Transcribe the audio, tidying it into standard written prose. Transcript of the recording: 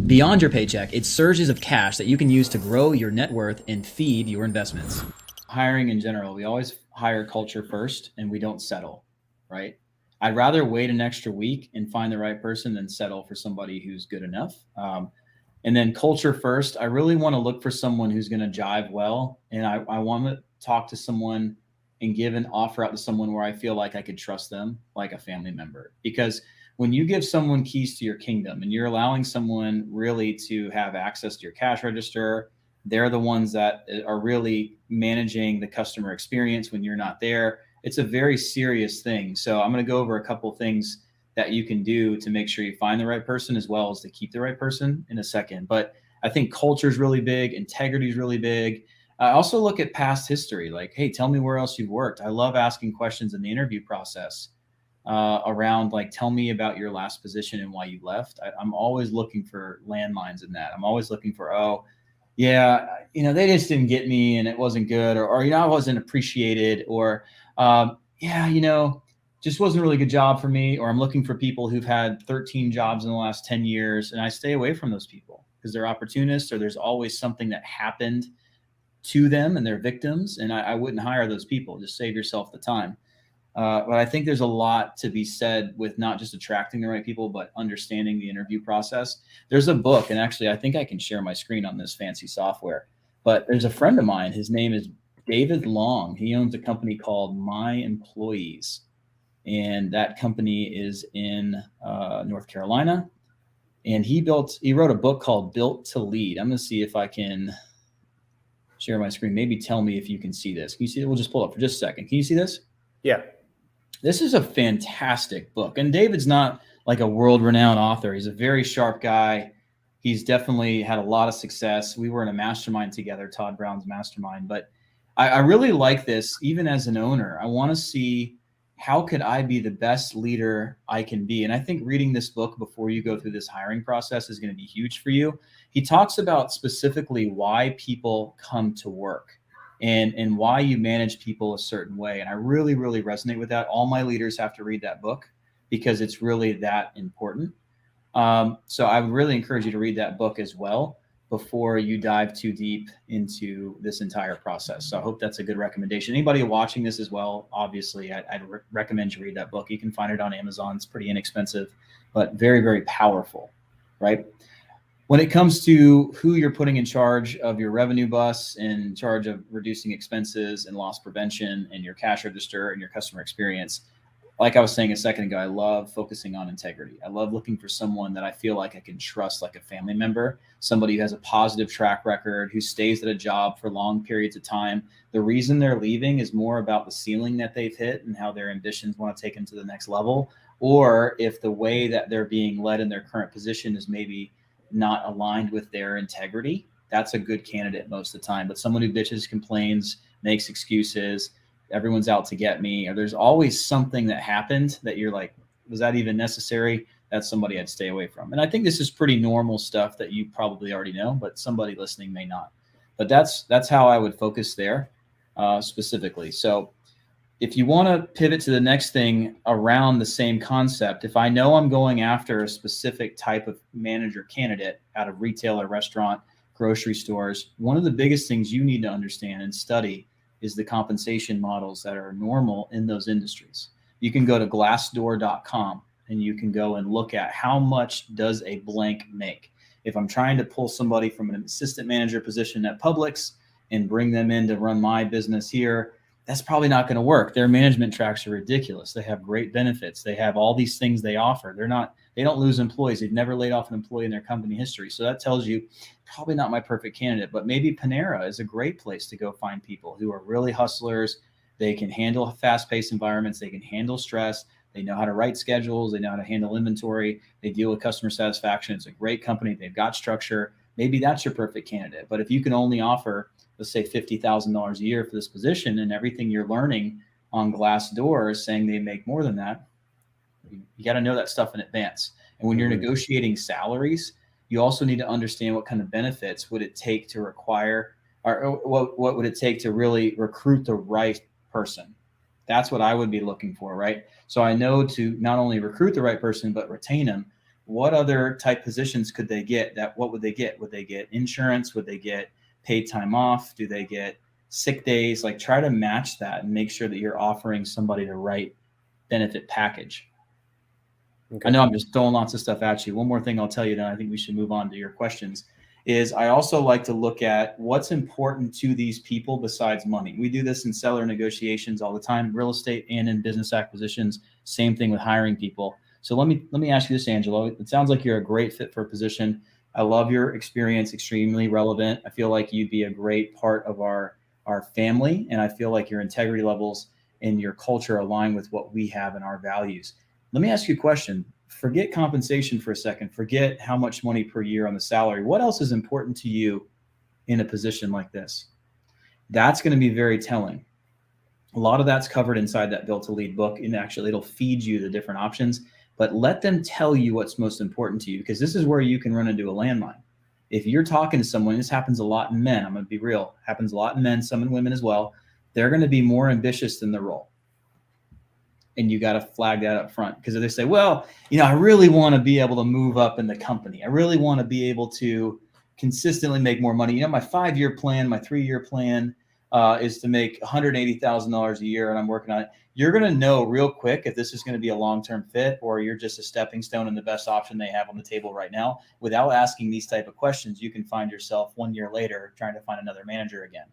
Beyond your paycheck, it's surges of cash that you can use to grow your net worth and feed your investments. Hiring in general, we always hire culture first and we don't settle, right? I'd rather wait an extra week and find the right person than settle for somebody who's good enough. And then culture first, I really want to look for someone who's going to jive well. And I want to talk to someone and give an offer out to someone where I feel like I could trust them like a family member. Because when you give someone keys to your kingdom and you're allowing someone really to have access to your cash register, they're the ones that are really managing the customer experience when you're not there. It's a very serious thing. So I'm going to go over a couple of things that you can do to make sure you find the right person as well as to keep the right person in a second. But I think culture is really big, integrity is really big. I also look at past history, like, hey, tell me where else you've worked. I love asking questions in the interview process around, like, tell me about your last position and why you left. I'm always looking for landmines in that. I'm always looking for, oh, yeah, they just didn't get me and it wasn't good, or I wasn't appreciated, or, yeah, just wasn't a really good job for me, or I'm looking for people who've had 13 jobs in the last 10 years, and I stay away from those people because they're opportunists, or there's always something that happened to them and they're victims. And I wouldn't hire those people. Just save yourself the time. But I think there's a lot to be said with not just attracting the right people, but understanding the interview process. There's a book, and actually, I think I can share my screen on this fancy software. But there's a friend of mine. His name is David Long. He owns a company called My Employees, and that company is in North Carolina. And he wrote a book called Built to Lead. I'm going to see if I can share my screen. Maybe tell me if you can see this. Can you see it? We'll just pull up for just a second. Can you see this? Yeah. This is a fantastic book. And David's not like a world-renowned author. He's a very sharp guy. He's definitely had a lot of success. We were in a mastermind together, Todd Brown's mastermind. But I really like this, even as an owner. I want to see, how could I be the best leader I can be? And I think reading this book before you go through this hiring process is going to be huge for you. He talks about specifically why people come to work and why you manage people a certain way. And I really, really resonate with that. All my leaders have to read that book because it's really that important. So I would really encourage you to read that book as well before you dive too deep into this entire process. So I hope that's a good recommendation. Anybody watching this as well, obviously, I'd recommend you read that book. You can find it on Amazon. It's pretty inexpensive, but very, very powerful, right? When it comes to who you're putting in charge of your revenue bus, in charge of reducing expenses and loss prevention and your cash register and your customer experience, like I was saying a second ago, I love focusing on integrity. I love looking for someone that I feel like I can trust like a family member, somebody who has a positive track record, who stays at a job for long periods of time. The reason they're leaving is more about the ceiling that they've hit and how their ambitions want to take them to the next level, or if the way that they're being led in their current position is maybe not aligned with their integrity. That's a good candidate most of the time. But someone who bitches, complains, makes excuses, everyone's out to get me, or there's always something that happened that you're like, was that even necessary? That's somebody I'd stay away from. And I think this is pretty normal stuff that you probably already know, but somebody listening may not. But that's how I would focus there specifically. So if you want to pivot to the next thing around the same concept, if I know I'm going after a specific type of manager candidate out of retail or restaurant, grocery stores, one of the biggest things you need to understand and study is the compensation models that are normal in those industries. You can go to glassdoor.com and you can go and look at how much does a blank make. If I'm trying to pull somebody from an assistant manager position at Publix and bring them in to run my business here, that's probably not going to work. Their management tracks are ridiculous. They have great benefits. They have all these things they offer. They don't lose employees. They've never laid off an employee in their company history. So that tells you probably not my perfect candidate, but maybe Panera is a great place to go find people who are really hustlers. They can handle fast-paced environments. They can handle stress. They know how to write schedules. They know how to handle inventory. They deal with customer satisfaction. It's a great company. They've got structure. Maybe that's your perfect candidate. But if you can only offer, let's say, $50,000 a year for this position, and everything you're learning on Glassdoor is saying they make more than that, you got to know that stuff in advance. And when you're negotiating salaries, you also need to understand what kind of benefits would it take to require, or what would it take to really recruit the right person. That's what I would be looking for, right? So I know to not only recruit the right person, but retain them. what other type positions could they get? What would they get? Would they get insurance? Would they get paid time off? Do they get sick days? Like, try to match that and make sure that you're offering somebody the right benefit package. Okay. I know I'm just throwing lots of stuff at you. One more thing I'll tell you, then I think we should move on to your questions, is I also like to look at what's important to these people besides money. We do this in seller negotiations all the time, real estate and in business acquisitions. Same thing with hiring people. So let me ask you this, Angelo. It sounds like you're a great fit for a position. I love your experience, extremely relevant. I feel like you'd be a great part of our family, and I feel like your integrity levels and your culture align with what we have and our values. Let me ask you a question. Forget compensation for a second. Forget how much money per year on the salary. What else is important to you in a position like this? That's going to be very telling. A lot of that's covered inside that Built to Lead book, and actually it'll feed you the different options, but let them tell you what's most important to you, because this is where you can run into a landmine. If you're talking to someone, this happens a lot in men. I'm going to be real. Happens a lot in men, some in women as well. They're going to be more ambitious than the role. And you got to flag that up front, because if they say, well, I really want to be able to move up in the company. I really want to be able to consistently make more money. My 5-year plan, my 3-year plan is to make $180,000 a year, and I'm working on it. You're going to know real quick if this is going to be a long-term fit, or you're just a stepping stone and the best option they have on the table right now. Without asking these type of questions, you can find yourself 1 year later trying to find another manager again.